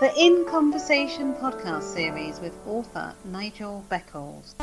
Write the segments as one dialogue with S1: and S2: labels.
S1: The In Conversation podcast series with author Nigel Beckles.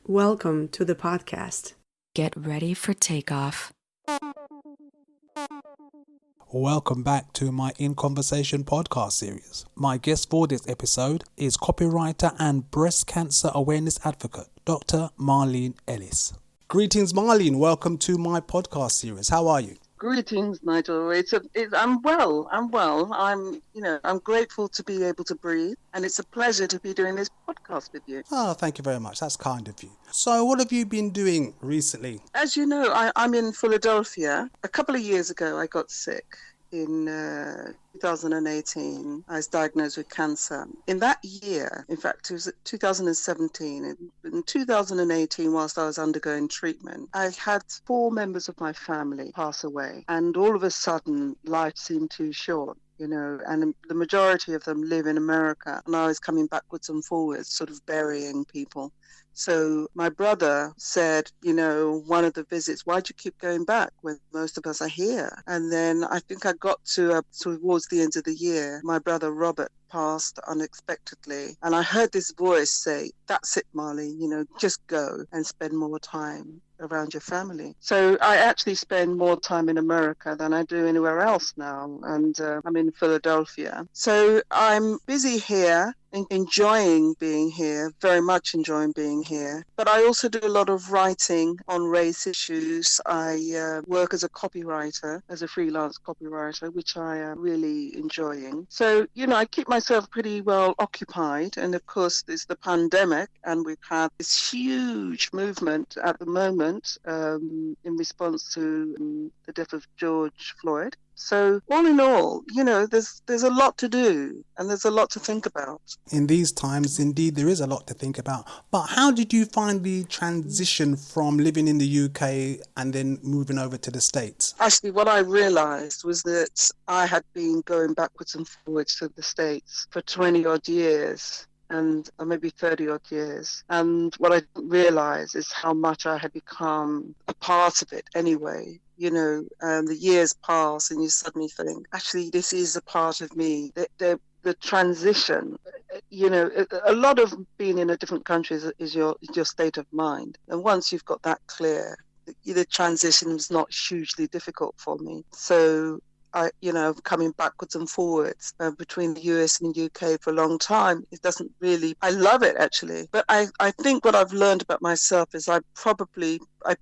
S2: Welcome to the podcast.
S3: Get ready for takeoff.
S4: Welcome back to my In Conversation podcast series. My guest for this episode is copywriter and breast cancer awareness advocate, Dr. Marlene Ellis. Greetings, Marlene. Welcome to my podcast series. How are you?
S5: Greetings, Nigel. I'm well. I'm grateful to be able to breathe, and it's a pleasure to be doing this podcast with you.
S4: Oh, thank you very much. That's kind of you. So what have you been doing recently?
S5: As you know, I'm in Philadelphia. A couple of years ago, I got sick. In 2018, I was diagnosed with cancer. In that year, in fact, it was 2017, in 2018, whilst I was undergoing treatment, I had 4 members of my family pass away. And all of a sudden, life seemed too short. And the majority of them live in America. And I was coming backwards and forwards, sort of burying people. So my brother said, one of the visits, why'd you keep going back when most of us are here? And then I think I got towards the end of the year, my brother Robert passed unexpectedly. And I heard this voice say, that's it, Marlene, just go and spend more time around your family. So I actually spend more time in America than I do anywhere else now. And I'm in Philadelphia. So I'm busy here, enjoying being here, very much enjoying being here. But I also do a lot of writing on race issues. I work as a copywriter, as a freelance copywriter, which I am really enjoying. So, I keep myself pretty well occupied. And of course, there's the pandemic, and we've had this huge movement at the moment in response to the death of George Floyd. So all in all, there's a lot to do and there's a lot to think about.
S4: In these times, indeed, there is a lot to think about. But how did you find the transition from living in the UK and then moving over to the States?
S5: Actually, what I realized was that I had been going backwards and forwards to the States for 20 odd years. And maybe 30 odd years. And what I didn't realize is how much I had become a part of it anyway. The years pass and you suddenly think, actually, this is a part of me. The transition, a lot of being in a different country is your state of mind. And once you've got that clear, the transition is not hugely difficult for me. So coming backwards and forwards between the US and the UK for a long time. It doesn't really, I love it actually. But I think what I've learned about myself is I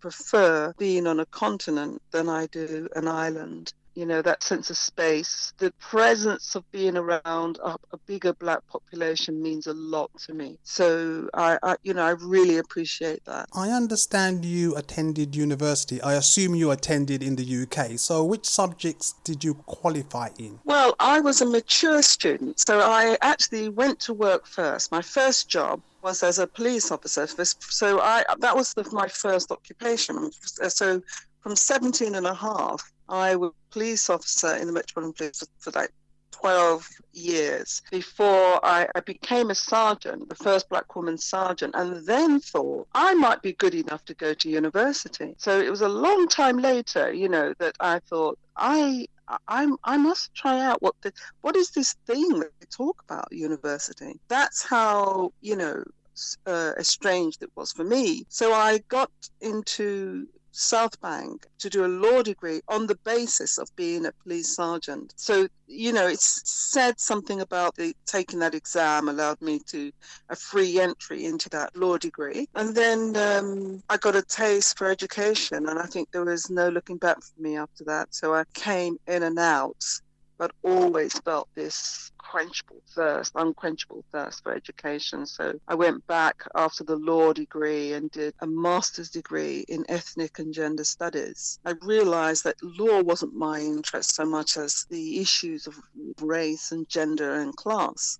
S5: prefer being on a continent than I do an island. That sense of space, the presence of being around a bigger Black population means a lot to me. So I really appreciate that.
S4: I understand you attended university. I assume you attended in the UK. So which subjects did you qualify in?
S5: Well, I was a mature student. So I actually went to work first. My first job was as a police officer. So that was my first occupation. So from 17 and a half, I was a police officer in the Metropolitan Police for like 12 years before I became a sergeant, the first Black woman sergeant, and then thought I might be good enough to go to university. So it was a long time later, that I thought I must try out what is this thing that they talk about at university. That's how, estranged it was for me. So I got into South Bank to do a law degree on the basis of being a police sergeant. So, it's said something about taking that exam allowed me a free entry into that law degree. And then I got a taste for education, and I think there was no looking back for me after that. So I came in and out, but always felt this unquenchable thirst for education. So I went back after the law degree and did a master's degree in ethnic and gender studies. I realized that law wasn't my interest so much as the issues of race and gender and class.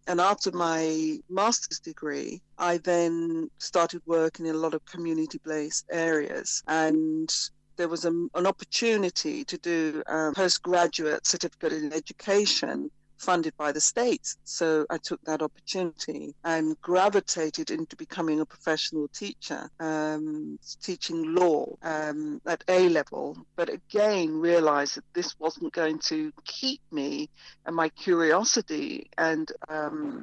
S5: And after my master's degree, I then started working in a lot of community-based areas, and there was an opportunity to do a postgraduate certificate in education funded by the state. So I took that opportunity and gravitated into becoming a professional teacher, teaching law at A level, but again realized that this wasn't going to keep me and my curiosity. And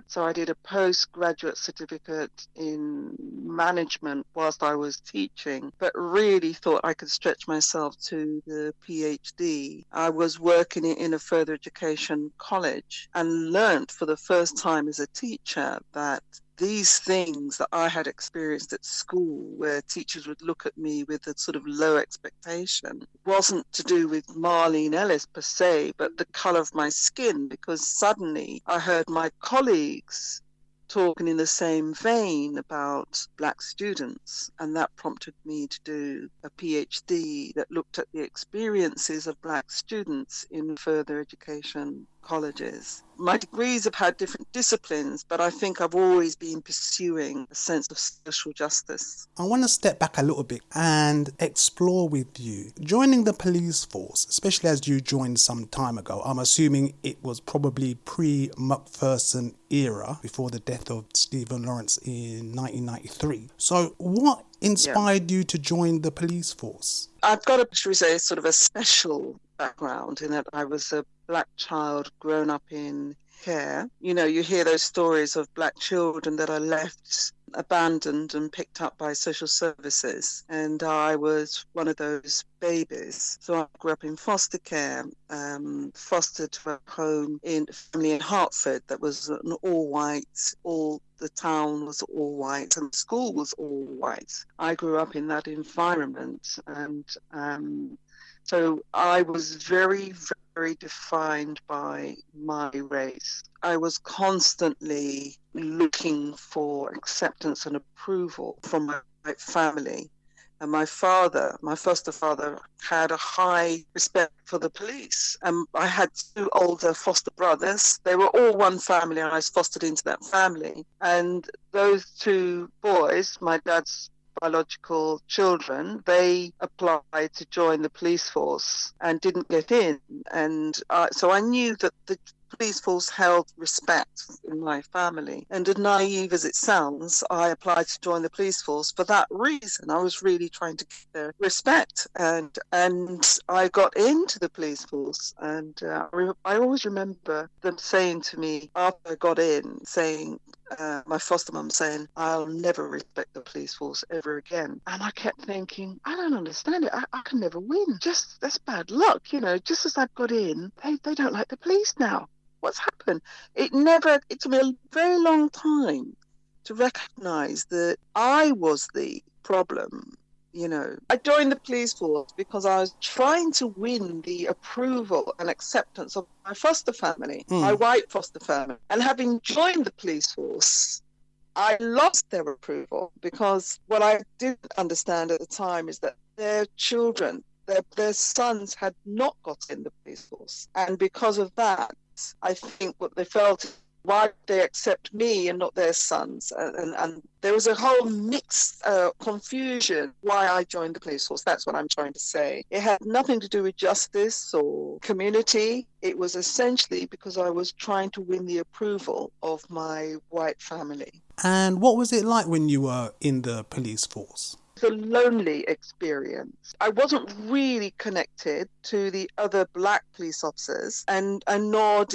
S5: so I did a postgraduate certificate in management whilst I was teaching, but really thought I could stretch myself to the PhD. I was working in a further education college and learnt for the first time as a teacher that these things that I had experienced at school, where teachers would look at me with a sort of low expectation, wasn't to do with Marlene Ellis per se, but the colour of my skin, because suddenly I heard my colleagues talking in the same vein about Black students, and that prompted me to do a PhD that looked at the experiences of Black students in further education colleges. My degrees have had different disciplines, but I think I've always been pursuing a sense of social justice.
S4: I want to step back a little bit and explore with you. Joining the police force, especially as you joined some time ago, I'm assuming it was probably pre-Macpherson era, before the death of Stephen Lawrence in 1993. So what inspired you to join the police force?
S5: I've got a sort of a special background in that I was a Black child grown up in care. You know, you hear those stories of Black children that are left abandoned and picked up by social services, and I was one of those babies. So I grew up in foster care, fostered to a home in a family in Hertford that was an all-white, the town was all white and the school was all white. I grew up in that environment, and so I was very, very defined by my race. I was constantly looking for acceptance and approval from my family. And my foster father, had a high respect for the police. I had two older foster brothers. They were all one family, and I was fostered into that family. And those two boys, my dad's biological children, they applied to join the police force and didn't get in. And so I knew that the police force held respect in my family. And as naive as it sounds, I applied to join the police force for that reason. I was really trying to get their respect. And I got into the police force. And I always remember them saying to me after I got in, saying, my foster mum saying, I'll never respect the police force ever again. And I kept thinking, I don't understand it. I can never win. That's bad luck. You know, just as I've got in, they don't like the police now. What's happened? It took me a very long time to recognize that I was the problem. You know, I joined the police force because I was trying to win the approval and acceptance of my foster family, my white foster family. And having joined the police force, I lost their approval, because what I didn't understand at the time is that their children, their sons had not got in the police force. And because of that, I think what they felt, why did they accept me and not their sons? And there was a whole mixed confusion why I joined the police force. That's what I'm trying to say. It had nothing to do with justice or community. It was essentially because I was trying to win the approval of my white family.
S4: And what was it like when you were in the police force?
S5: A lonely experience. I wasn't really connected to the other Black police officers, and nor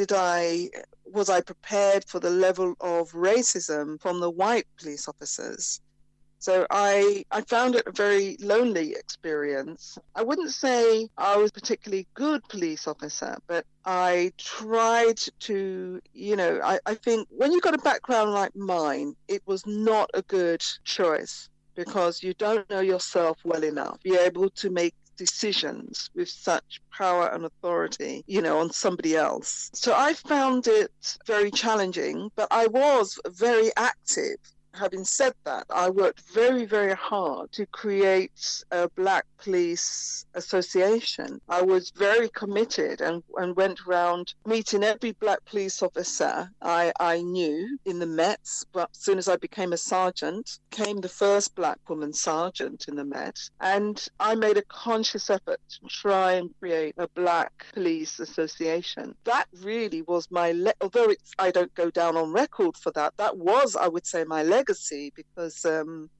S5: was I prepared for the level of racism from the white police officers. So I found it a very lonely experience. I wouldn't say I was a particularly good police officer, but I tried to, I think when you've got a background like mine, it was not a good choice, because you don't know yourself well enough to be able to make decisions with such power and authority, on somebody else. So I found it very challenging, but I was very active having said that, I worked very, very hard to create a Black Police Association. I was very committed and went around meeting every Black police officer I knew in the Mets. But as soon as I became a sergeant, became the first Black woman sergeant in the Met. And I made a conscious effort to try and create a Black Police Association. That really was although I don't go down on record for that, that was, I would say, my legacy, because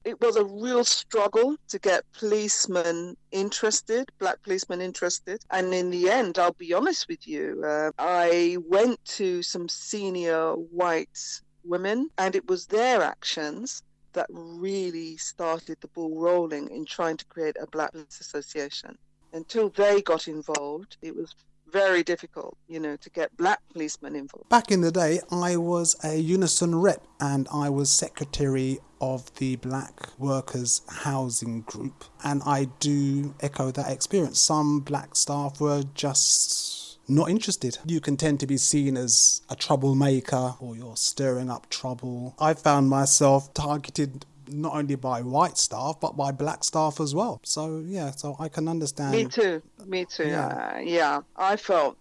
S5: it was a real struggle to get policemen interested, Black policemen interested. And in the end, I'll be honest with you, I went to some senior white women, and it was their actions that really started the ball rolling in trying to create a Black Police Association. Until they got involved, it was very difficult, to get Black policemen involved.
S4: Back in the day, I was a Unison rep and I was secretary of the Black Workers Housing Group. And I do echo that experience. Some Black staff were just not interested. You can tend to be seen as a troublemaker or you're stirring up trouble. I found myself targeted not only by white staff, but by Black staff as well. So I can understand.
S5: Me too. Yeah.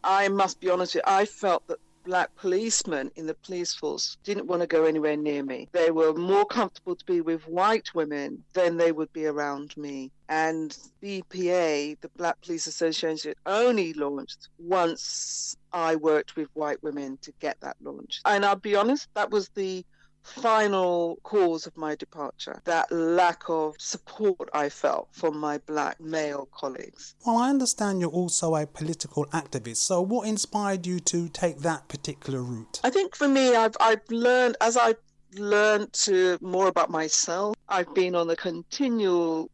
S5: I must be honest with you, I felt that Black policemen in the police force didn't want to go anywhere near me. They were more comfortable to be with white women than they would be around me. And BPA, the Black Police Association, only launched once I worked with white women to get that launched. And I'll be honest, that was the final cause of my departure, that lack of support I felt from my Black male colleagues.
S4: Well, I understand you're also a political activist. So what inspired you to take that particular route?
S5: I think for me, I've learned, as I've learned more about myself, I've been on a continual,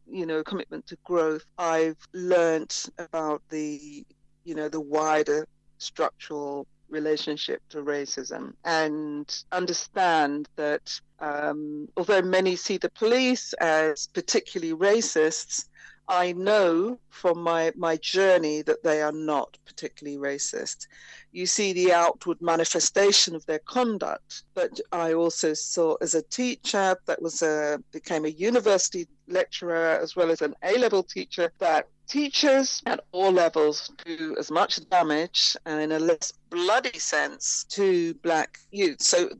S5: commitment to growth. I've learned about the wider structural relationship to racism, and understand that although many see the police as particularly racists, I know from my journey that they are not particularly racist. You see the outward manifestation of their conduct, but I also saw as a teacher that became a university lecturer as well as an A-level teacher, that teachers at all levels do as much damage and in a less bloody sense to Black youth. So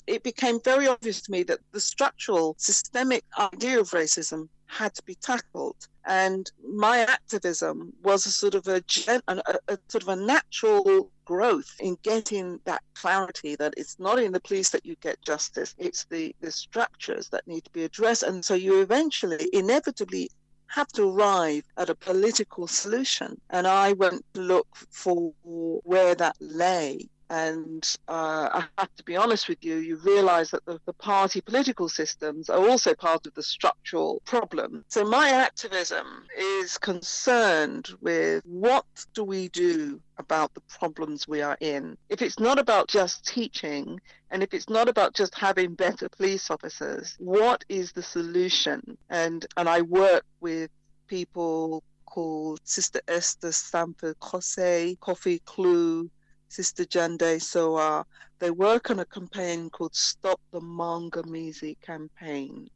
S5: it became very obvious to me that the structural systemic idea of racism had to be tackled. And my activism was a sort of a natural growth in getting that clarity that it's not in the police that you get justice, it's the structures that need to be addressed. And so you eventually, inevitably, have to arrive at a political solution. And I went to look for where that lay. And I have to be honest with you, you realize that the party political systems are also part of the structural problem. So my activism is concerned with what do we do about the problems we are in. If it's not about just teaching, and if it's not about just having better police officers, what is the solution? And I work with people called Sister Esther Stanford Kose, Kofi Klu, Sister Jande Soa. They work on a campaign called Stop the Mangamizi campaign.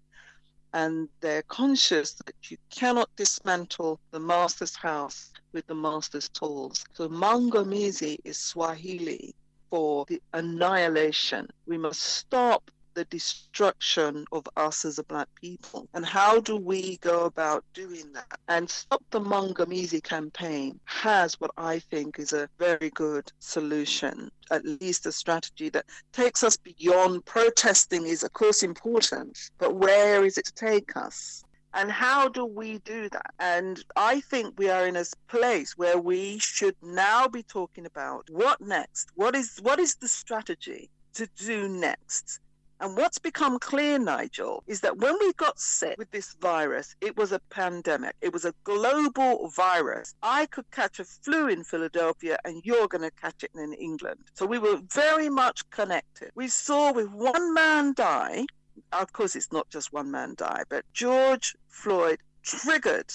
S5: And they're conscious that you cannot dismantle the master's house with the master's tools. So Mangamizi is Swahili for the annihilation. We must stop the destruction of us as a Black people. And how do we go about doing that? And Stop the Mangamizi campaign has what I think is a very good solution, at least a strategy that takes us beyond protesting is of course important, but where is it to take us? And how do we do that? And I think we are in a place where we should now be talking about what next? What is the strategy to do next? And what's become clear, Nigel, is that when we got sick with this virus, it was a pandemic. It was a global virus. I could catch a flu in Philadelphia and you're going to catch it in England. So we were very much connected. We saw with one man die, of course it's not just one man die, but George Floyd triggered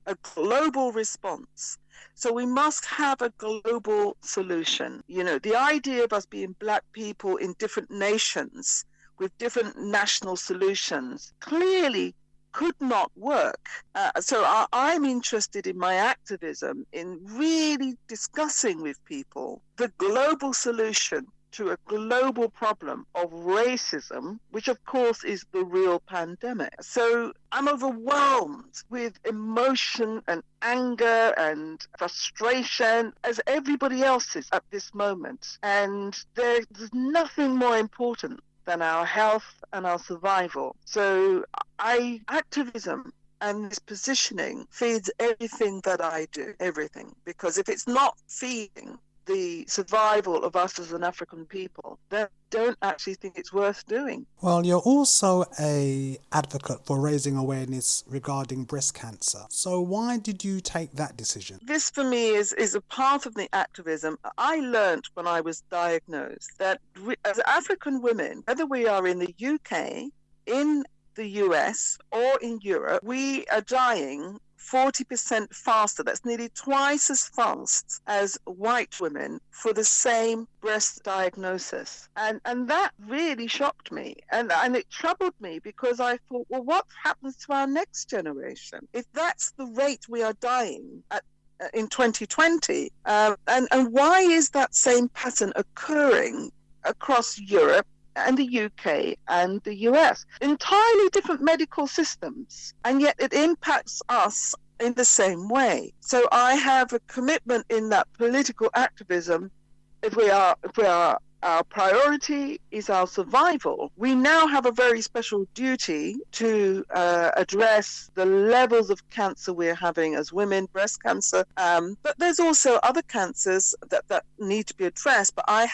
S5: a global response. So we must have a global solution. The idea of us being Black people in different nations with different national solutions clearly could not work. So I'm interested in my activism in really discussing with people the global solution to a global problem of racism, which of course is the real pandemic. So I'm overwhelmed with emotion and anger and frustration, as everybody else is at this moment. And there's nothing more important than our health and our survival. So activism and this positioning feeds everything that I do, everything. Because if it's not feeding the survival of us as an African people, then I don't actually think it's worth doing.
S4: Well, you're also an advocate for raising awareness regarding breast cancer. So why did you take that decision?
S5: This for me is a part of the activism. I learned when I was diagnosed that we, as African women, whether we are in the UK, in the US or in Europe, we are dying 40% faster. That's nearly twice as fast as white women for the same breast diagnosis. And that really shocked me. And it troubled me because I thought, well, what happens to our next generation? If that's the rate we are dying at in 2020, and why is that same pattern occurring across Europe and the UK and the US? Entirely different medical systems, and yet it impacts us in the same way. So I have a commitment in that political activism. If our priority is our survival, we now have a very special duty to address the levels of cancer we're having as women, breast cancer. But there's also other cancers that need to be addressed. But I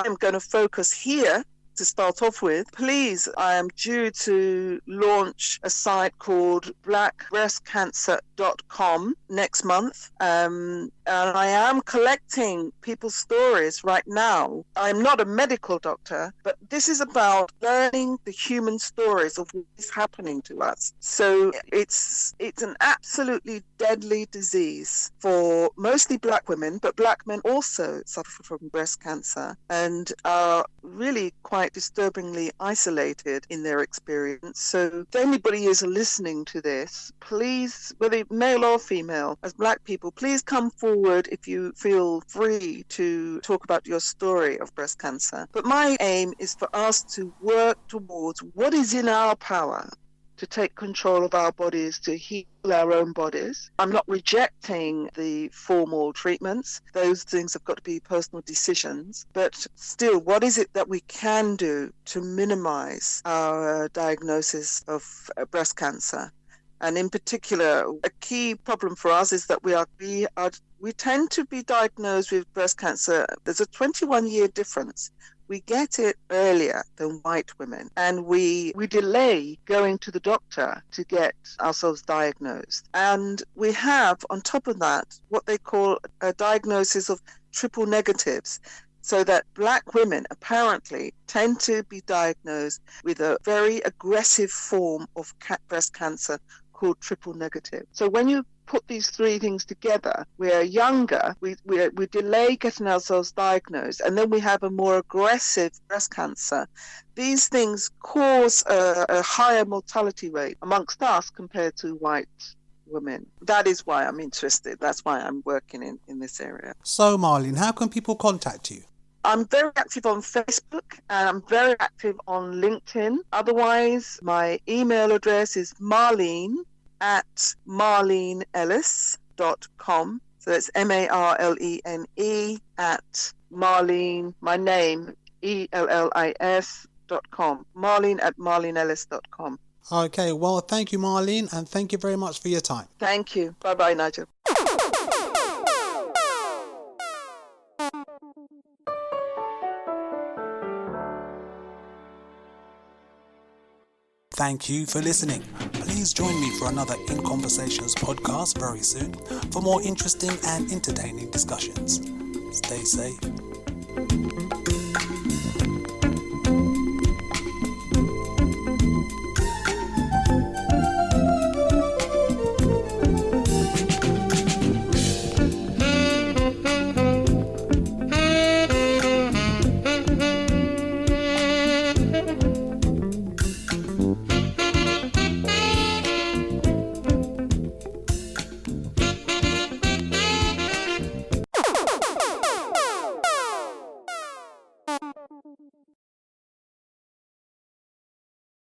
S5: am going to focus here to start off with. Please, I am due to launch a site called blackbreastcancer.com next month. And I am collecting people's stories right now. I'm not a medical doctor, but this is about learning the human stories of what is happening to us. So it's an absolutely deadly disease for mostly black women, but black men also suffer from breast cancer and are really quite disturbingly isolated in their experience. So if anybody is listening to this, please, whether male or female, as black people, please come forward if you feel free to talk about your story of breast cancer. But my aim is for us to work towards what is in our power to take control of our bodies, to heal our own bodies. I'm not rejecting the formal treatments. Those things have got to be personal decisions. But still, what is it that we can do to minimize our diagnosis of breast cancer? And in particular, a key problem for us is that we tend to be diagnosed with breast cancer. There's a 21-year difference. We get it earlier than white women, and we delay going to the doctor to get ourselves diagnosed. And we have, on top of that, what they call a diagnosis of triple negatives, so that black women apparently tend to be diagnosed with a very aggressive form of breast cancer called triple negative. So when you put these three things together, we are younger, we delay getting ourselves diagnosed, and then we have a more aggressive breast cancer. These things cause a higher mortality rate amongst us compared to white women. That is why I'm interested. That's why I'm working in this area.
S4: So Marlene, how can people contact you?
S5: I'm very active on Facebook and I'm very active on LinkedIn. Otherwise, my email address is marlene@marleneellis.com. So that's MARLENE at Marlene, my name, ELLIS.com. Marlene@marleneellis.com.
S4: Okay, well, thank you, Marlene, and thank you very much for your time.
S5: Thank you. Bye-bye, Nigel.
S4: Thank you for listening. Please join me for another In Conversations podcast very soon for more interesting and entertaining discussions. Stay safe.